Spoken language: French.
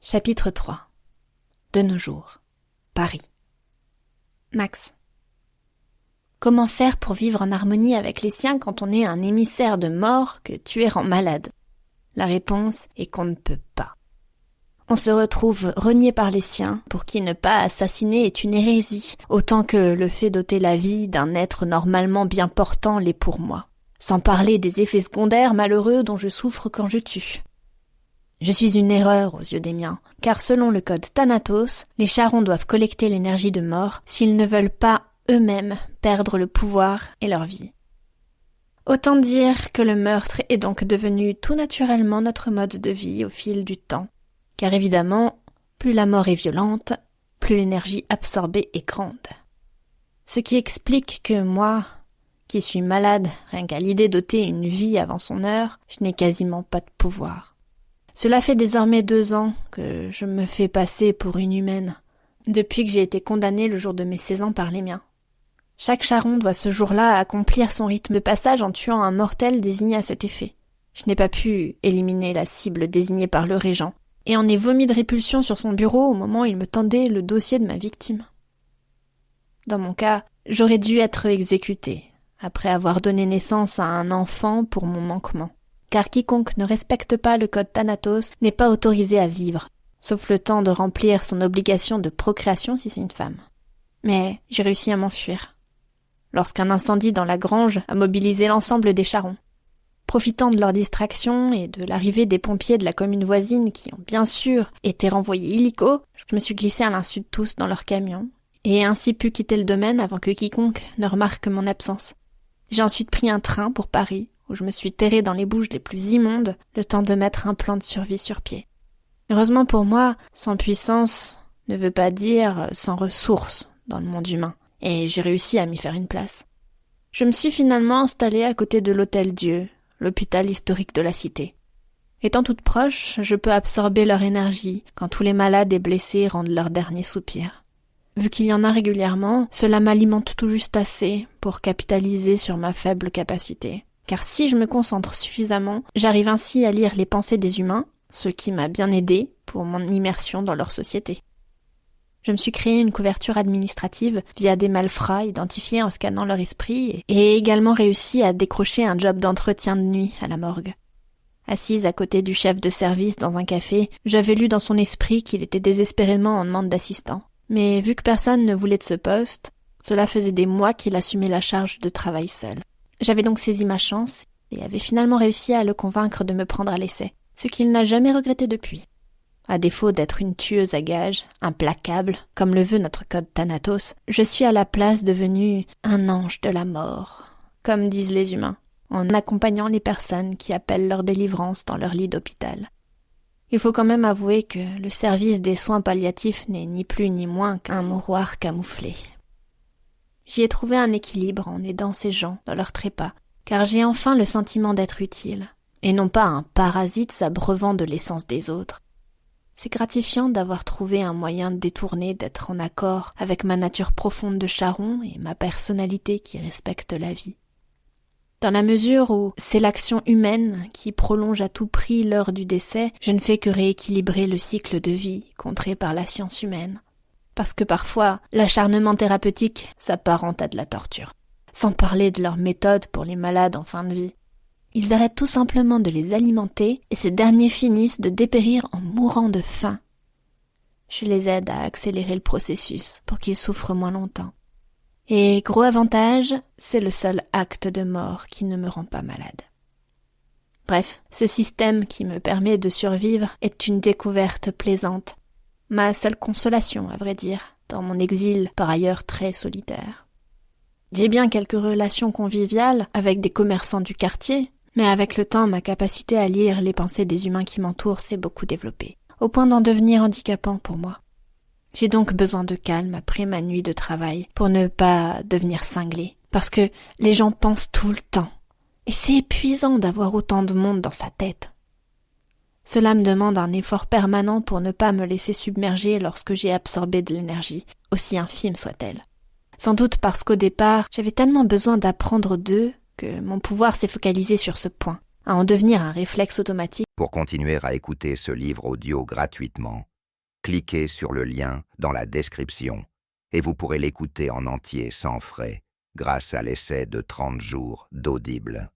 Chapitre 3. De nos jours. Paris. Max. Comment faire pour vivre en harmonie avec les siens quand on est un émissaire de mort que tuer rend malade? La réponse est qu'on ne peut pas. On se retrouve renié par les siens, pour qui ne pas assassiner est une hérésie, autant que le fait d'ôter la vie d'un être normalement bien portant l'est pour moi. Sans parler des effets secondaires malheureux dont je souffre quand je tue. Je suis une erreur aux yeux des miens, car selon le code Thanatos, les charrons doivent collecter l'énergie de mort s'ils ne veulent pas eux-mêmes perdre le pouvoir et leur vie. Autant dire que le meurtre est donc devenu tout naturellement notre mode de vie au fil du temps, car évidemment, plus la mort est violente, plus l'énergie absorbée est grande. Ce qui explique que moi, qui suis malade rien qu'à l'idée d'ôter une vie avant son heure, je n'ai quasiment pas de pouvoir. Cela fait désormais 2 ans que je me fais passer pour une humaine, depuis que j'ai été condamnée le jour de mes 16 ans par les miens. Chaque charron doit ce jour-là accomplir son rythme de passage en tuant un mortel désigné à cet effet. Je n'ai pas pu éliminer la cible désignée par le régent, et en ai vomi de répulsion sur son bureau au moment où il me tendait le dossier de ma victime. Dans mon cas, j'aurais dû être exécutée, après avoir donné naissance à un enfant pour mon manquement. Car quiconque ne respecte pas le code Thanatos n'est pas autorisé à vivre, sauf le temps de remplir son obligation de procréation si c'est une femme. Mais j'ai réussi à m'enfuir, lorsqu'un incendie dans la grange a mobilisé l'ensemble des charrons. Profitant de leur distraction et de l'arrivée des pompiers de la commune voisine qui ont bien sûr été renvoyés illico, je me suis glissée à l'insu de tous dans leur camion, et ai ainsi pu quitter le domaine avant que quiconque ne remarque mon absence. J'ai ensuite pris un train pour Paris, où je me suis terrée dans les bouges les plus immondes, le temps de mettre un plan de survie sur pied. Heureusement pour moi, sans puissance ne veut pas dire sans ressources dans le monde humain, et j'ai réussi à m'y faire une place. Je me suis finalement installée à côté de l'Hôtel-Dieu, l'hôpital historique de la cité. Étant toute proche, je peux absorber leur énergie quand tous les malades et blessés rendent leur dernier soupir. Vu qu'il y en a régulièrement, cela m'alimente tout juste assez pour capitaliser sur ma faible capacité. Car si je me concentre suffisamment, j'arrive ainsi à lire les pensées des humains, ce qui m'a bien aidé pour mon immersion dans leur société. Je me suis créé une couverture administrative via des malfrats identifiés en scannant leur esprit et ai également réussi à décrocher un job d'entretien de nuit à la morgue. Assise à côté du chef de service dans un café, j'avais lu dans son esprit qu'il était désespérément en demande d'assistant. Mais vu que personne ne voulait de ce poste, cela faisait des mois qu'il assumait la charge de travail seul. J'avais donc saisi ma chance et avais finalement réussi à le convaincre de me prendre à l'essai, ce qu'il n'a jamais regretté depuis. À défaut d'être une tueuse à gages, implacable, comme le veut notre code Thanatos, je suis à la place devenue un ange de la mort, comme disent les humains, en accompagnant les personnes qui appellent leur délivrance dans leur lit d'hôpital. Il faut quand même avouer que le service des soins palliatifs n'est ni plus ni moins qu'un mouroir camouflé. J'y ai trouvé un équilibre en aidant ces gens dans leur trépas, car j'ai enfin le sentiment d'être utile, et non pas un parasite s'abreuvant de l'essence des autres. C'est gratifiant d'avoir trouvé un moyen détourné d'être en accord avec ma nature profonde de charron et ma personnalité qui respecte la vie. Dans la mesure où c'est l'action humaine qui prolonge à tout prix l'heure du décès, je ne fais que rééquilibrer le cycle de vie contré par la science humaine. Parce que parfois, l'acharnement thérapeutique s'apparente à de la torture. Sans parler de leurs méthodes pour les malades en fin de vie. Ils arrêtent tout simplement de les alimenter et ces derniers finissent de dépérir en mourant de faim. Je les aide à accélérer le processus pour qu'ils souffrent moins longtemps. Et gros avantage, c'est le seul acte de mort qui ne me rend pas malade. Bref, ce système qui me permet de survivre est une découverte plaisante. Ma seule consolation, à vrai dire, dans mon exil par ailleurs très solitaire. J'ai bien quelques relations conviviales avec des commerçants du quartier, mais avec le temps, ma capacité à lire les pensées des humains qui m'entourent s'est beaucoup développée, au point d'en devenir handicapant pour moi. J'ai donc besoin de calme après ma nuit de travail pour ne pas devenir cinglée, parce que les gens pensent tout le temps, et c'est épuisant d'avoir autant de monde dans sa tête. Cela me demande un effort permanent pour ne pas me laisser submerger lorsque j'ai absorbé de l'énergie, aussi infime soit-elle. Sans doute parce qu'au départ, j'avais tellement besoin d'apprendre d'eux que mon pouvoir s'est focalisé sur ce point, à en devenir un réflexe automatique. Pour continuer à écouter ce livre audio gratuitement, cliquez sur le lien dans la description et vous pourrez l'écouter en entier sans frais grâce à l'essai de 30 jours d'Audible.